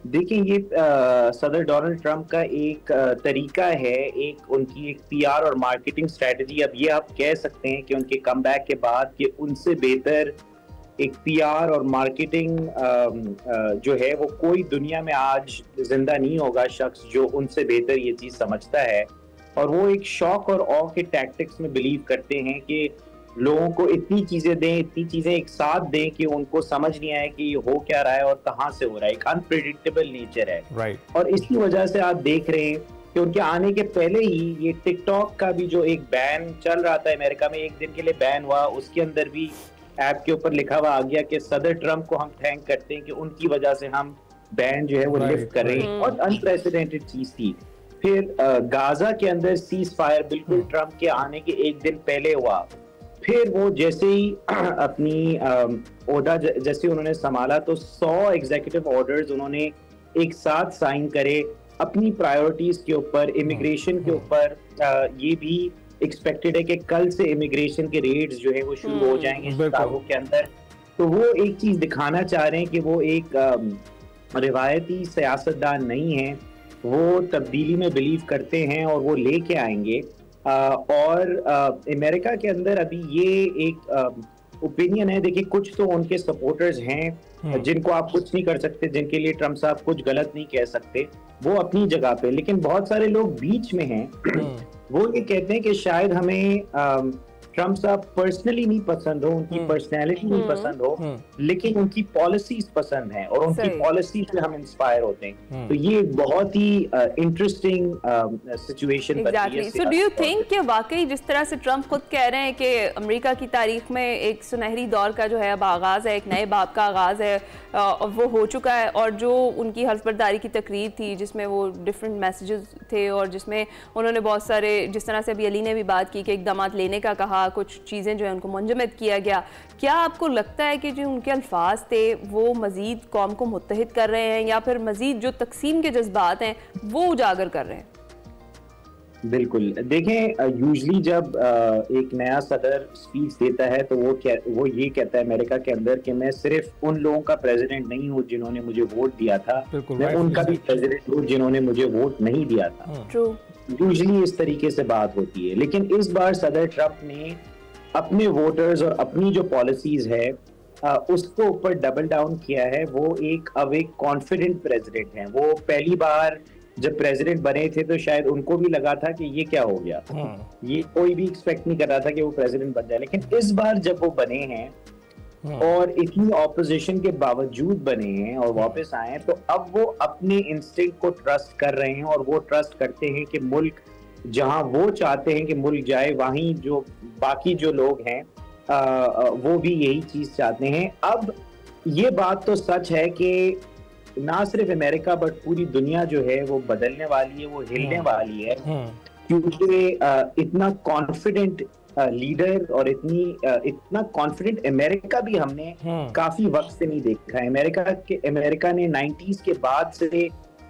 देखिए ये सदर डोनाल्ड ट्रंप का एक तरीका है, एक उनकी एक पीआर और मार्केटिंग स्ट्रेटजी। अब ये आप कह सकते हैं कि उनके कमबैक के बाद कि उनसे बेहतर एक पीआर और मार्केटिंग जो है वो कोई दुनिया में आज जिंदा नहीं होगा शख्स जो उनसे बेहतर ये चीज समझता है। और वो एक शॉक और ऑ के टैक्टिक्स में बिलीव करते हैं कि लोगों को इतनी चीजें दें, इतनी चीजें एक साथ दें कि उनको समझ नहीं आए कि ये हो क्या रहा है और कहाँ से हो रहा है। एक अनप्रिडिक्टेबल नेचर है। राइट। और इसी वजह से आप देख रहे हैं कि उनके आने के पहले ही ये टिकटॉक का भी जो एक बैन चल रहा था अमेरिका में, एक दिन के लिए बैन हुआ, उसके अंदर भी ऐप के ऊपर लिखा हुआ आ गया कि सदर ट्रंप को हम थैंक करते हैं कि उनकी वजह से हम बैन जो है वो लिफ्ट कर रहे हैं। और अनप्रेसिडेंटेड चीज थी। फिर गाजा के अंदर सीज फायर बिल्कुल ट्रंप के आने के एक दिन पहले हुआ। फिर वो जैसे ही अपनी ओहदा जैसे उन्होंने संभाला तो 100 एग्जीक्यूटिव ऑर्डर्स उन्होंने एक साथ साइन करे अपनी प्रायोरिटीज के ऊपर, इमिग्रेशन के ऊपर। ये भी एक्सपेक्टेड है कि कल से इमिग्रेशन के रेट्स जो है वो शुरू हो जाएंगे शिकागो के अंदर। तो वो एक चीज दिखाना चाह रहे हैं कि वो एक रिवायती सियासतदान नहीं है, वो तब्दीली में बिलीव करते हैं और वो लेके आएंगे। और अमेरिका के अंदर अभी ये एक ओपिनियन है। देखिए कुछ तो उनके सपोर्टर्स हैं जिनको आप कुछ नहीं कर सकते, जिनके लिए ट्रंप साहब कुछ गलत नहीं कह सकते, वो अपनी जगह पे। लेकिन बहुत सारे लोग बीच में हैं वो ये कहते हैं कि शायद हमें ट्रंप साहब पर्सनली नहीं पसंद हो, उनकी पर्सनैलिटी नहीं पसंद हो, लेकिन उनकी पॉलिसीज पसंद हैं और उनकी पॉलिसी से हम इंस्पायर होते हैं। तो ये बहुत ही इंटरेस्टिंग सिचुएशन बनती है। सो डू यू थिंक कि वाकई जिस तरह से ट्रंप खुद कह रहे हैं कि अमेरिका की तारीख में एक सुनहरी दौर का जो है अब आगाज है, एक नए बाब का आगाज है, वो हो चुका है। और जो उनकी हल्फबर्दारी की तकरीर थी जिसमें वो डिफरेंट मैसेजेस थे और जिसमें उन्होंने बहुत सारे, जिस तरह से अभी अली ने भी बात की कि इकदामात लेने का कहा, कुछ चीज़ें जो है उनको मुंजमद किया गया, क्या आपको लगता है कि जो उनके अल्फाज थे वो मज़ीद कौम को मुत्तहिद कर रहे हैं या फिर मज़ीद जो तकसीम के जज्बात हैं वो उजागर कर रहे हैं? बिल्कुल। देखें यूजली जब एक नया सदर स्पीच देता है तो वो ये कहता है अमेरिका के अंदर कि मैं सिर्फ उन लोगों का प्रेसिडेंट नहीं हूँ जिन्होंने मुझे वोट दिया था, मैं उनका भी प्रेसिडेंट हूँ जिन्होंने मुझे वोट नहीं दिया था। यूजली इस तरीके से बात होती है। लेकिन इस बार सदर ट्रंप ने अपने वोटर्स और अपनी जो पॉलिसीज है उसको ऊपर डबल डाउन किया है। वो एक कॉन्फिडेंट प्रेसिडेंट हैं। वो पहली बार जब प्रेसिडेंट बने थे तो शायद उनको भी लगा था कि ये क्या हो गया, ये कोई भी एक्सपेक्ट नहीं कर रहा था कि वो प्रेसिडेंट बन जाए। लेकिन इस बार जब वो बने हैं और इतनी ऑपोजिशन के बावजूद बने हैं और वापस आए हैं, तो अब वो अपने इंस्टिंक्ट को ट्रस्ट कर रहे हैं और वो ट्रस्ट करते हैं कि मुल्क जहां वो चाहते हैं कि मुल्क जाए, वहीं जो बाकी जो लोग हैं वो भी यही चीज चाहते हैं। अब ये बात तो सच है कि ना सिर्फ अमेरिका बट पूरी दुनिया जो है वो बदलने वाली है, वो हिलने वाली है, क्योंकि इतना कॉन्फिडेंट लीडर और इतना कॉन्फिडेंट अमेरिका भी हमने काफी वक्त से नहीं देखा है। अमेरिका ने 90s के बाद से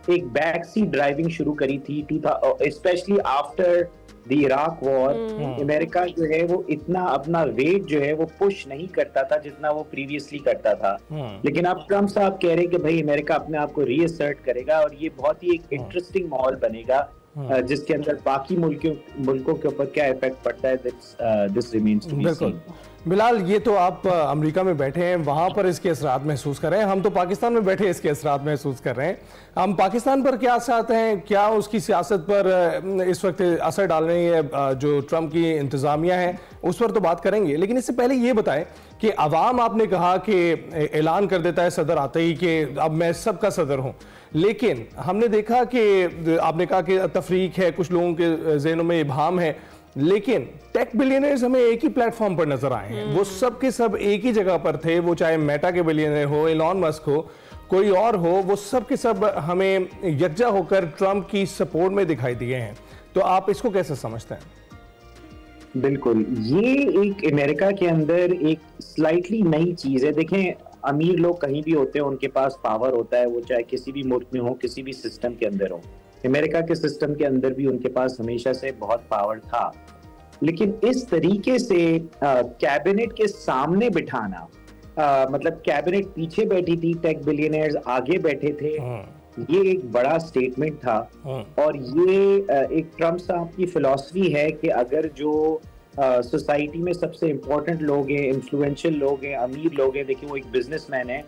एक बैक सीट ड्राइविंग शुरू करी थी, specially after the Iraq war. America जो है वो इतना अपना वेट जो है वो पुश नहीं करता था जितना वो प्रीवियसली करता था। लेकिन अब ट्रंप साहब कह रहे हैं कि भाई अमेरिका अपने आप को रीअसर्ट करेगा और ये बहुत ही एक इंटरेस्टिंग माहौल बनेगा जिसके अंदर बाकी मुल्कों के ऊपर क्या इफेक्ट पड़ता है, this remains to be seen. Bilal, ये तो आप अमेरिका में बैठे हैं, वहाँ पर इसके असरात महसूस कर रहे हैं, हम तो पाकिस्तान में बैठे इसके असरात महसूस कर रहे हैं। हम पाकिस्तान पर क्या असरात हैं, क्या उसकी सियासत पर इस वक्त असर डाल रही है जो ट्रंप की इंतज़ामिया है, उस पर तो बात करेंगे। लेकिन इससे पहले ये बताएं कि अवाम, आपने कहा कि ऐलान कर देता है सदर आते ही कि अब मैं सबका सदर हूँ, लेकिन हमने देखा कि आपने कहा कि तफरीक है, कुछ लोगों के जहनों में इबाहम है, लेकिन टेक बिलियनर्स हमें एक ही प्लेटफॉर्म पर नजर आए हैं। वो सब के सब एक ही जगह पर थे, वो चाहे मेटा के बिलियनर हो, एलॉन मस्क हो, कोई और हो, वो सब के सब हमें यकजा होकर ट्रंप की सपोर्ट में दिखाई दिए हैं। तो आप इसको कैसे समझते हैं? बिल्कुल, ये एक अमेरिका के अंदर एक स्लाइटली नई चीज है। देखें, अमीर लोग कहीं भी होते हैं, उनके पास पावर होता है, वो चाहे किसी भी मुल्क में हो, किसी भी सिस्टम के अंदर हो। अमेरिका के सिस्टम के अंदर भी उनके पास हमेशा से बहुत पावर था। लेकिन इस तरीके से कैबिनेट के सामने बिठाना, मतलब कैबिनेट पीछे बैठी थी, टेक बिलियनर्स आगे बैठे थे, ये एक बड़ा स्टेटमेंट था। और ये एक ट्रम्प साहब की फिलॉसफी है कि अगर जो सोसाइटी में सबसे इम्पोर्टेंट लोग हैं, इन्फ्लुएंशियल लोग हैं, अमीर लोग हैं, देखिए वो एक बिजनेसमैन है,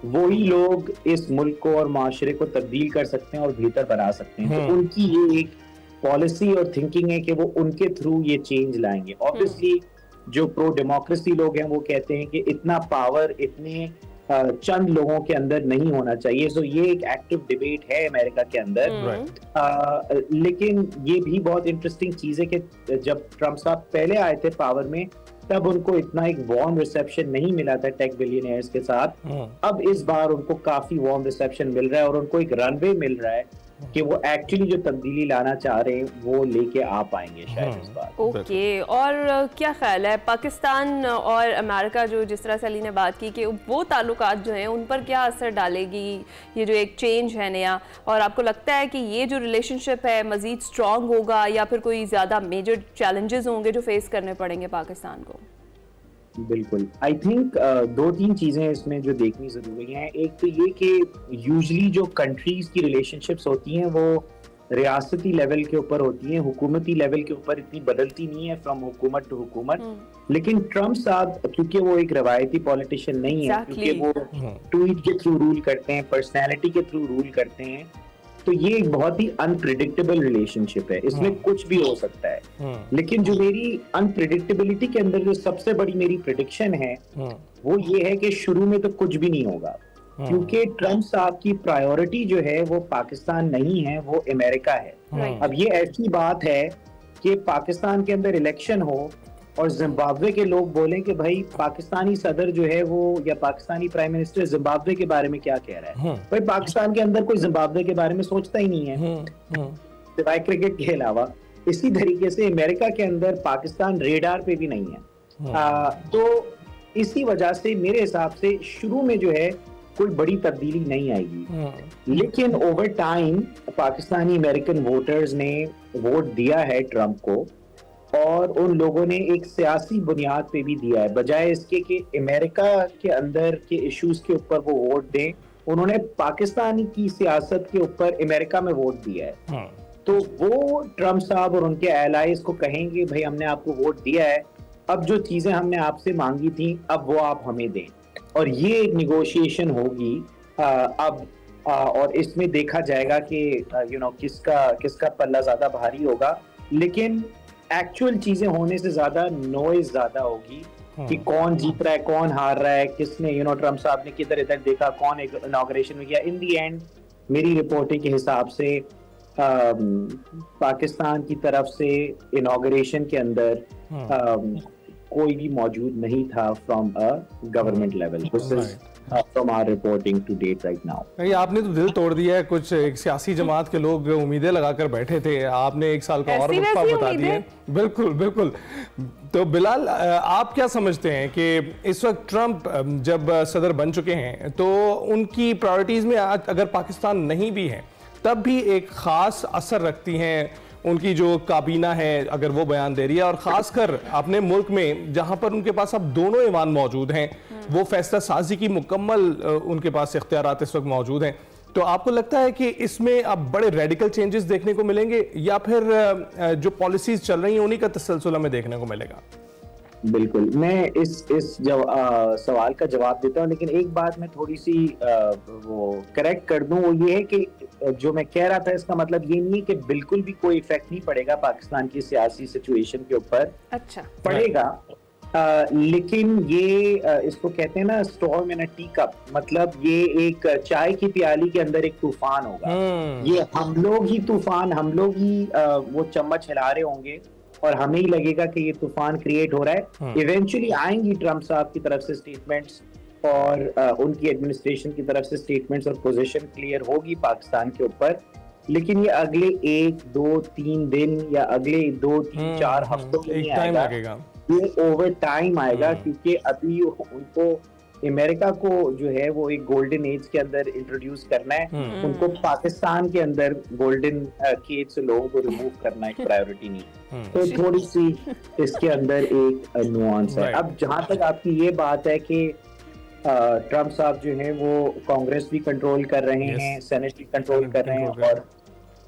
वही लोग इस मुल्क को और माशरे को तब्दील कर सकते हैं और बेहतर बना सकते हैं। तो उनकी ये एक पॉलिसी और थिंकिंग है कि वो उनके थ्रू ये चेंज लाएंगे। ऑब्वियसली जो प्रो डेमोक्रेसी लोग हैं वो कहते हैं कि इतना पावर इतने चंद लोगों के अंदर नहीं होना चाहिए। सो ये एक एक्टिव डिबेट है अमेरिका के अंदर। लेकिन ये भी बहुत इंटरेस्टिंग चीज है कि जब ट्रम्प साहब पहले आए थे पावर में, तब उनको इतना एक वार्म रिसेप्शन नहीं मिला था टेक बिलियनियर्स के साथ। अब इस बार उनको काफी वार्म रिसेप्शन मिल रहा है और उनको एक रनवे मिल रहा है कि वो एक्चुअली जो तब्दीली लाना चाह रहे हैं वो लेके आ पाएंगे शायद इस बार। ओके, और क्या ख्याल है पाकिस्तान और अमेरिका, जो जिस तरह से अली ने बात की कि वो ताल्लुकात जो हैं उन पर क्या असर डालेगी ये जो एक चेंज है नया, और आपको लगता है कि ये जो रिलेशनशिप है मज़ीद स्ट्रॉन्ग होगा या फिर कोई ज़्यादा मेजर चैलेंजेस होंगे जो फेस करने पड़ेंगे पाकिस्तान को? बिल्कुल, आई थिंक 2-3 चीजें इसमें जो देखनी जरूरी हैं। एक तो ये कि यूजुअली जो कंट्रीज की रिलेशनशिप्स होती हैं वो रियासती लेवल के ऊपर होती हैं, हुकूमती लेवल के ऊपर इतनी बदलती नहीं है फ्रॉम हुकूमत टू हुकूमत। लेकिन ट्रम्प साहब क्योंकि वो एक रवायती पॉलिटिशियन नहीं है, क्योंकि वो ट्वीट के थ्रू रूल करते हैं, पर्सनैलिटी के थ्रू रूल करते हैं, तो ये एक बहुत ही अनप्रिडिक्टेबल रिलेशनशिप है। इसमें कुछ भी हो सकता है। लेकिन जो मेरी अनप्रिडिक्टेबिलिटी के अंदर जो सबसे बड़ी मेरी प्रिडिक्शन है वो ये है कि शुरू में तो कुछ भी नहीं होगा, क्योंकि ट्रम्प साहब की प्रायोरिटी जो है वो पाकिस्तान नहीं है, वो अमेरिका है। अब ये ऐसी बात है कि पाकिस्तान के अंदर इलेक्शन हो और जिम्बाब्वे के लोग बोलें कि भाई पाकिस्तानी सदर जो है वो या पाकिस्तानी प्राइम मिनिस्टर जिम्बाब्वे के बारे में क्या कह रहा है, भाई पाकिस्तान के अंदर कोई जिम्बाब्वे के बारे में सोचता ही नहीं है सिवाय क्रिकेट के अलावा। इसी तरीके से अमेरिका के अंदर पाकिस्तान रेडार पे भी नहीं है। तो इसी वजह से मेरे हिसाब से शुरू में जो है कोई बड़ी तब्दीली नहीं आएगी। लेकिन over time Pakistani American voters ने वोट दिया है ट्रम्प को, और उन लोगों ने एक सियासी बुनियाद पे भी दिया है, बजाय इसके कि अमेरिका के अंदर के इश्यूज के ऊपर वो वोट दें, उन्होंने पाकिस्तान की सियासत के ऊपर अमेरिका में वोट दिया है। तो वो ट्रम्प साहब और उनके एलाइज को कहेंगे भाई हमने आपको वोट दिया है, अब जो चीजें हमने आपसे मांगी थी अब वो आप हमें दें, और ये एक निगोशिएशन होगी अब। और इसमें देखा जाएगा कि किसका पल्ला ज्यादा भारी होगा। लेकिन एक्चुअल चीजें होने से ज्यादा नॉइज ज्यादा होगी कि कौन जीत रहा है, कौन हार रहा है, किसने ट्रम्प साहब ने किधर इधर देखा, कौन इनॉग्रेशन में गया। इन दी एंड मेरी रिपोर्टिंग के हिसाब से पाकिस्तान की तरफ से इनॉग्रेशन के अंदर कोई भी मौजूद नहीं था from a government level. This is from our reporting to date right now। ये आपने तो दिल तोड़ दिया है। कुछ एक सियासी जमात के लोग उम्मीदें लगाकर बैठे थे, आपने 1 साल का और वक्फा बता दिए। बिल्कुल बिल्कुल। तो बिलाल, आप क्या समझते हैं कि इस वक्त ट्रम्प जब सदर बन चुके हैं तो उनकी प्रायोरिटीज में आज अगर पाकिस्तान नहीं भी है तब भी एक खास असर रखती हैं उनकी जो काबीना है, अगर वो बयान दे रही है, और खासकर अपने मुल्क में जहां पर उनके पास अब दोनों ईवान मौजूद हैं, वो फैसला साजी की मुकम्मल उनके पास इख्तियारात इस वक्त मौजूद हैं। तो आपको लगता है कि इसमें अब बड़े रेडिकल चेंजेस देखने को मिलेंगे या फिर जो पॉलिसीज चल रही हैं उन्हीं का तसलसल हमें देखने को मिलेगा? बिल्कुल, मैं इस सवाल का जवाब देता हूँ, लेकिन एक बात मैं थोड़ी सी वो करेक्ट कर दूं, वो ये है कि जो मैं कह रहा था इसका मतलब ये नहीं है कि बिल्कुल भी कोई इफेक्ट नहीं पड़ेगा पाकिस्तान की सियासी सिचुएशन के ऊपर। अच्छा, पड़ेगा। लेकिन ये इसको कहते हैं ना स्टॉर्म इन अ टी कप, मतलब ये एक चाय की प्याली के अंदर एक तूफान होगा। ये हम लोग ही तूफान, हम लोग ही वो चम्मच हिला रहे होंगे और हमें ही लगेगा कि ये तूफान क्रिएट हो रहा है। इवेंचुअली आएंगी ट्रम्प साहब की तरफ से स्टेटमेंट्स और उनकी एडमिनिस्ट्रेशन की तरफ से स्टेटमेंट्स और पोजीशन क्लियर होगी पाकिस्तान के ऊपर, लेकिन ये अगले 1, 2, 3 दिन या अगले 2, 3, 4 हफ्तों में नहीं आएगा, ये ओवर टाइम आएगा, क्योंकि अभी उनको अमेरिका को जो है वो एक गोल्डन एज के अंदर इंट्रोड्यूस करना है। उनको पाकिस्तान के अंदर गोल्डन एज से लोगों को रिमूव करना एक प्रायोरिटी नहीं। तो थोड़ी सी इसके अंदर एक नुआंस है। अब जहां तक आपकी ये बात है कि ट्रम्प साहब जो हैं वो कांग्रेस भी कंट्रोल कर रहे हैं, सेनेट भी कंट्रोल कर रहे हैं और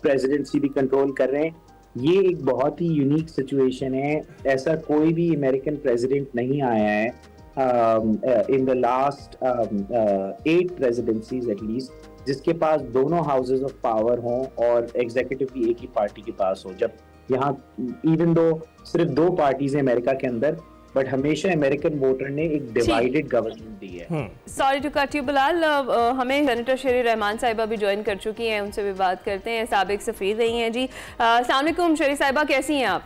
प्रेसिडेंसी भी कंट्रोल कर रहे हैं। ये एक बहुत ही यूनिक सिचुएशन है। ऐसा कोई भी अमेरिकन प्रेसिडेंट नहीं आया है in the last 8 presidencies at least जिसके पास दोनों हाउसेज ऑफ पावर हों और एग्जीक्यूटिव भी एक ही पार्टी के पास हो। जब यहाँ इवन दो सिर्फ 2 पार्टीज हैं अमेरिका के अंदर, बट हमेशा अमेरिकन वोटर ने एक डिवाइडेड गवर्नमेंट दी है। Sorry to cut you Bilal, हमें सेनेटर शेरी रहमान साहिबा भी ज्वाइन कर चुकी हैं, उनसे भी बात करते हैं। साबिक सफीर रही हैं जी। अस्सलाम वालेकुम शेरी साहिबा, कैसी हैं आप?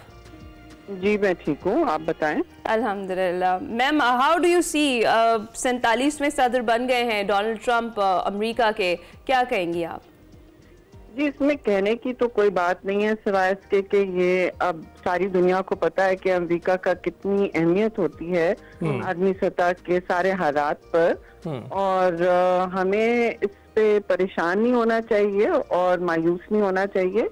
जी मैं ठीक हूँ, आप बताएं। अल्हम्दुलिल्लाह। Ma'am, how do you see 47वें सदर बन गए हैं डोनाल्ड ट्रंप अमेरिका के, क्या कहेंगी आप? जी इसमें कहने की तो कोई बात नहीं है सिवाय इसके कि ये अब सारी दुनिया को पता है कि अमेरिका का कितनी अहमियत होती है आदमी सतह के सारे हालात पर, और हमें इस पे परेशान नहीं होना चाहिए और मायूस नहीं होना चाहिए,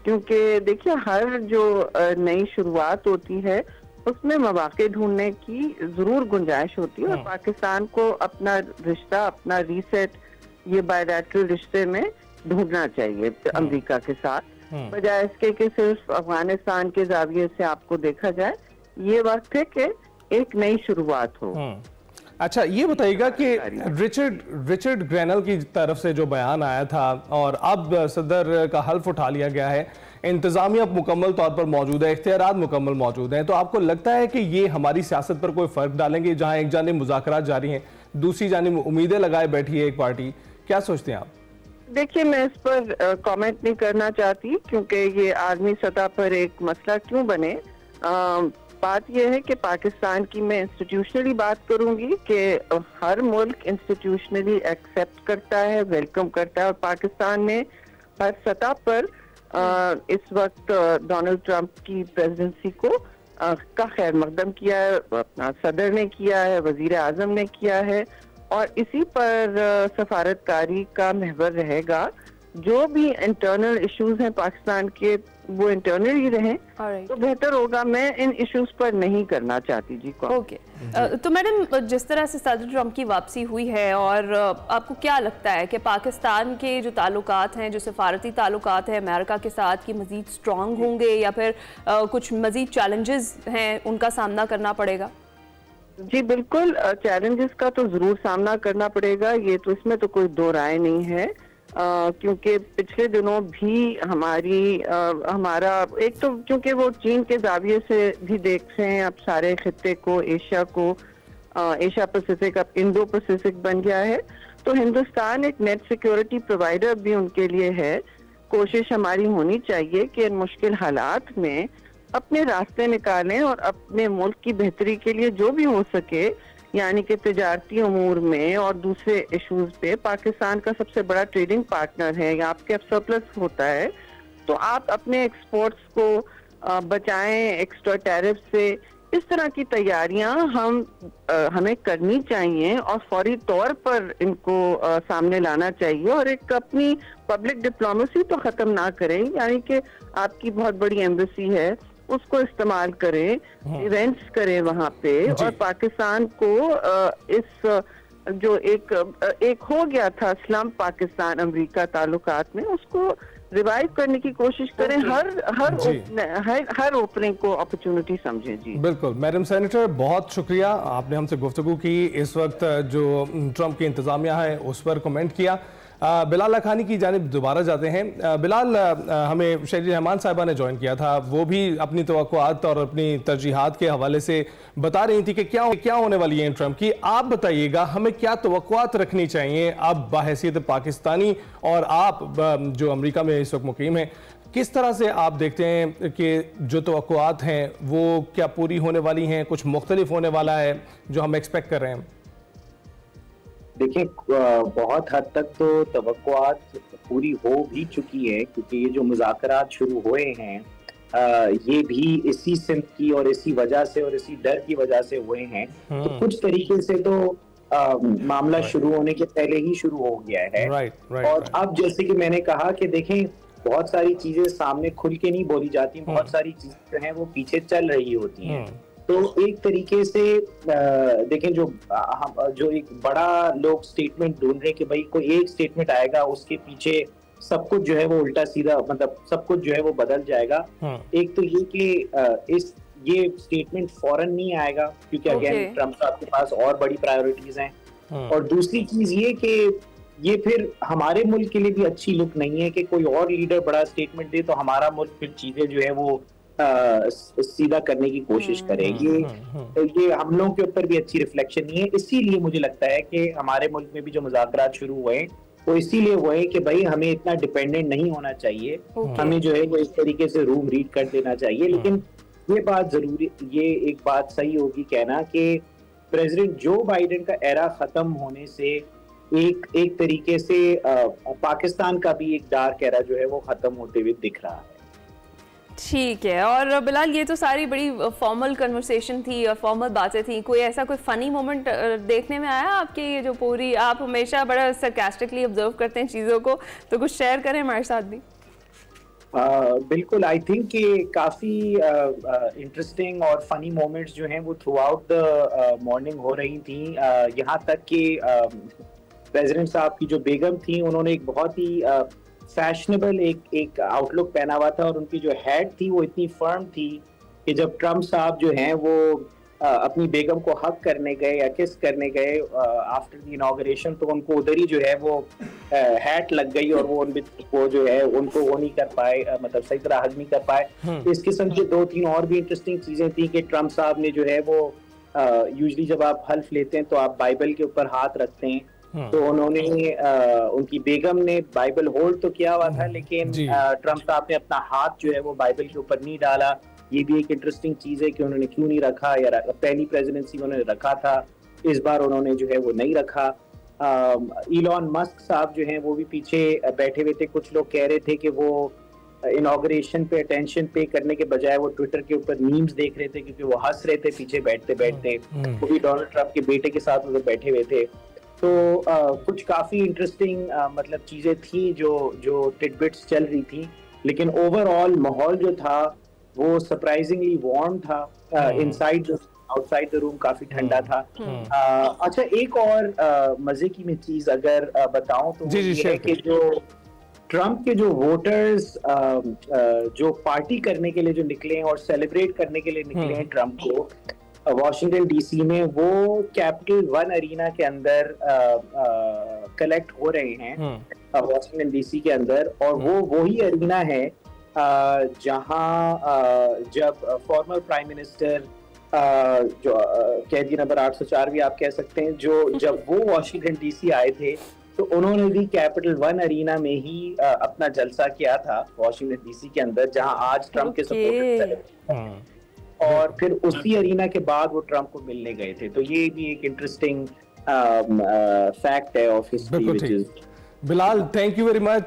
क्योंकि देखिए हर जो नई शुरुआत होती है उसमें मौके ढूंढने की जरूर गुंजाइश होती है, और पाकिस्तान को अपना रिश्ता, अपना रीसेट ये बायलैटरल रिश्ते में ढूंढना चाहिए अमेरिका के साथ, बजाय इसके कि सिर्फ अफगानिस्तान के जाविये से आपको देखा जाए। ये वक्त है कि एक नई शुरुआत हो। अच्छा, ये बताइएगा कि रिचर्ड ग्रेनल की तरफ से जो बयान आया था और अब सदर का हल्फ उठा लिया गया है, इंतजामिया मुकम्मल तौर पर मौजूद है, इख्तियारात मुकम्मल मौजूद हैं, तो आपको लगता है कि ये हमारी सियासत पर कोई फर्क डालेंगे? जहां एक जानिब मुज़ाकरात जारी हैं, दूसरी जानिब उम्मीदें लगाए बैठी है एक पार्टी, क्या सोचते हैं आप? देखिए मैं इस पर कमेंट नहीं करना चाहती, क्योंकि ये आर्मी सतह पर एक मसला क्यों बने। बात यह है कि पाकिस्तान की मैं इंस्टीट्यूशनली बात करूंगी कि हर मुल्क इंस्टीट्यूशनली एक्सेप्ट करता है, वेलकम करता है, और पाकिस्तान ने हर सतह पर इस वक्त डोनाल्ड ट्रंप की प्रेसिडेंसी को का खैर मकदम किया है, अपना सदर ने किया है, वजीर आजम ने किया है, और इसी पर सफारतकारी का महवर रहेगा। जो भी इंटरनल इश्यूज हैं पाकिस्तान के वो इंटरनल ही रहें तो बेहतर होगा। मैं इन इश्यूज पर नहीं करना चाहती जी को। ओके तो मैडम, जिस तरह से सदर ट्रंप की वापसी हुई है, और आपको क्या लगता है कि पाकिस्तान के जो ताल्लुकात हैं, जो सफारती ताल्लुकात हैं अमेरिका के साथ, की मजीद स्ट्रॉन्ग होंगे या फिर कुछ मजीद चैलेंजेस हैं उनका सामना करना पड़ेगा? जी बिल्कुल, चैलेंजेस का तो जरूर सामना करना पड़ेगा, ये तो इसमें तो कोई दो राय नहीं है। क्योंकि पिछले दिनों भी हमारा एक तो क्योंकि वो चीन के जाविये से भी देख रहे हैं अब सारे खित्ते को, एशिया पैसिफिक अब इंडो पैसिफिक बन गया है, तो हिंदुस्तान एक नेट सिक्योरिटी प्रोवाइडर भी उनके लिए है। कोशिश हमारी होनी चाहिए कि इन मुश्किल हालात में अपने रास्ते निकालें और अपने मुल्क की बेहतरी के लिए जो भी हो सके, यानी कि तिजारती उमूर में और दूसरे इश्यूज पे पाकिस्तान का सबसे बड़ा ट्रेडिंग पार्टनर है, या आपके अब सरप्लस होता है तो आप अपने एक्सपोर्ट्स को बचाएं एक्स्ट्रा टैरिफ से। इस तरह की तैयारियां हमें करनी चाहिए और फौरी तौर पर इनको सामने लाना चाहिए, और एक अपनी पब्लिक डिप्लोमेसी तो खत्म ना करें, यानी कि आपकी बहुत बड़ी एम्बेसी है उसको इस्तेमाल करें, इवेंट्स करें वहाँ पे, और पाकिस्तान को इस जो एक हो गया था स्लम पाकिस्तान अमेरिका ताल्लुकात में, उसको रिवाइव करने की कोशिश करें। हर ओपनिंग को अपॉर्चुनिटी समझें। जी बिल्कुल। मैडम सेनेटर, बहुत शुक्रिया, आपने हमसे गुफ्तगू की, इस वक्त जो ट्रंप की इंतजामिया है उस पर कमेंट किया। बिलाल लखानी की जानिब दोबारा जाते हैं। बिलाल, हमें शेरी रहमान साहिबा ने ज्वाइन किया था, वो भी अपनी तवक्कुआत और अपनी तरजीहात के हवाले से बता रही थी कि क्या होने वाली है ट्रंप की। आप बताइएगा हमें क्या तवक्कुआत रखनी चाहिए अब बहैसियत पाकिस्तानी, और आप जो अमेरिका में इस वक्त मुकीम हैं, किस तरह से आप देखते हैं कि जो तवक्कुआत हैं वो क्या पूरी होने वाली हैं, कुछ मुख्तलिफ होने वाला है जो हम एक्सपेक्ट कर रहे हैं? देखिए, बहुत हद तक तो तवक्कुआत पूरी हो भी चुकी है, क्योंकि ये जो मुज़ाकरात शुरू हुए हैं ये भी इसी सिमत की और इसी वजह से और इसी डर की वजह से हुए हैं। तो कुछ तरीके से तो मामला शुरू होने के पहले ही शुरू हो गया है। और अब जैसे कि मैंने कहा कि देखें, बहुत सारी चीजें सामने खुल के नहीं बोली जाती, बहुत सारी चीजें जो हैं वो पीछे चल रही होती हैं। तो एक तरीके से देखें जो एक बड़ा लोग स्टेटमेंट ढूंढ रहे हैं कि भाई कोई एक स्टेटमेंट आएगा उसके पीछे सब कुछ जो है वो उल्टा सीधा, मतलब सब कुछ जो है वो बदल जाएगा। एक तो ये कि ये स्टेटमेंट फौरन नहीं आएगा क्योंकि अगेन ट्रम्प साहब के पास और बड़ी प्रायोरिटीज हैं। और दूसरी चीज ये कि ये फिर हमारे मुल्क के लिए भी अच्छी लुक नहीं है कि कोई और लीडर बड़ा स्टेटमेंट दे तो हमारा मुल्क फिर चीजें जो है वो सीधा करने की कोशिश करे। ये हम लोगों के ऊपर भी अच्छी रिफ्लेक्शन नहीं है। इसीलिए मुझे लगता है कि हमारे मुल्क में भी जो मुज़ाकरात शुरू हुए वो इसीलिए हुए कि भाई हमें इतना डिपेंडेंट नहीं होना चाहिए, हमें जो है वो इस तरीके से रूम रीड कर देना चाहिए। लेकिन ये बात जरूरी, ये एक बात सही होगी कहना कि प्रेसिडेंट जो बाइडेन का एरा खत्म होने से एक तरीके से पाकिस्तान का भी एक डार्क एरा जो है वो खत्म होते हुए दिख रहा है। ठीक है। और बिलाल, ये तो सारी बड़ी फॉर्मल कन्वर्सेशन थी और फॉर्मल बातें थी, कोई ऐसा कोई फनी मोमेंट देखने में आया आपके? ये जो पूरी, आप हमेशा बड़ा सरकास्टिकली ऑब्जर्व करते हैं चीज़ों को, तो कुछ शेयर करें हमारे साथ भी। बिल्कुल, आई थिंक कि काफ़ी इंटरेस्टिंग और फनी मोमेंट्स जो हैं वो थ्रू आउट द मॉर्निंग हो रही थी। यहाँ तक कि प्रेसिडेंट साहब की जो बेगम थी उन्होंने एक बहुत ही फैशनेबल एक आउटलुक पहना हुआ था और उनकी जो हैट थी वो इतनी फर्म थी कि जब ट्रम्प साहब जो हैं वो अपनी बेगम को हक करने गए या किस करने गए आफ्टर द इनॉग्रेशन, तो उनको उधर ही जो है वो हैट लग गई और वो जो है उनको वो नहीं कर पाए, मतलब सही तरह हक नहीं कर पाए। इस किस्म की 2-3 और भी इंटरेस्टिंग चीजें थी कि ट्रम्प साहब ने जो है वो यूजली जब आप हल्फ लेते हैं तो आप बाइबल के ऊपर हाथ रखते हैं, तो उन्होंने उनकी बेगम ने बाइबल होल्ड तो किया हुआ था लेकिन ट्रम्प साहब ने अपना हाथ जो है वो बाइबल के ऊपर नहीं डाला। ये भी एक इंटरेस्टिंग चीज है कि उन्होंने क्यों नहीं रखा, या पहली प्रेसिडेंसी में उन्होंने रखा था, इस बार उन्होंने जो है वो नहीं रखा। इलॉन मस्क साहब जो हैं वो भी पीछे बैठे हुए थे। कुछ लोग कह रहे थे कि वो इनॉग्रेशन पे अटेंशन पे करने के बजाय वो ट्विटर के ऊपर मीम्स देख रहे थे क्योंकि वो हंस रहे थे पीछे बैठते बैठते। वो भी डोनाल्ड ट्रम्प के बेटे के साथ उधर बैठे हुए थे। तो कुछ काफी इंटरेस्टिंग मतलब चीजें थी जो टिडबिट्स चल रही थी, लेकिन ओवरऑल माहौल जो था वो सरप्राइजिंगली वार्म था। इनसाइड आउटसाइड द रूम काफी ठंडा था। अच्छा, एक और मजे की मैं चीज अगर बताऊं तो ये है कि जो ट्रम्प के जो वोटर्स जो पार्टी करने के लिए जो निकले और सेलिब्रेट करने के लिए निकले हैं ट्रम्प को वॉशिंगटन डीसी में, वो कैपिटल वन अरीना के अंदर कलेक्ट हो रहे हैं वॉशिंगटन डीसी के अंदर। और वो वही अरीना है जहां जब फॉर्मर प्राइम मिनिस्टर जो कैदी नंबर 804 भी आप कह सकते हैं, जो जब वो वॉशिंगटन डीसी आए थे तो उन्होंने भी कैपिटल वन अरीना में ही अपना जलसा किया था वॉशिंगटन डीसी के अंदर, जहां आज ट्रम्प के सपोर्टर्स और फिर उसी अरीना के बाद वो ट्रम्प को मिलने गए थे। तो ये भी एक इंटरेस्टिंग फैक्ट है of history. Bilal, thank you very much.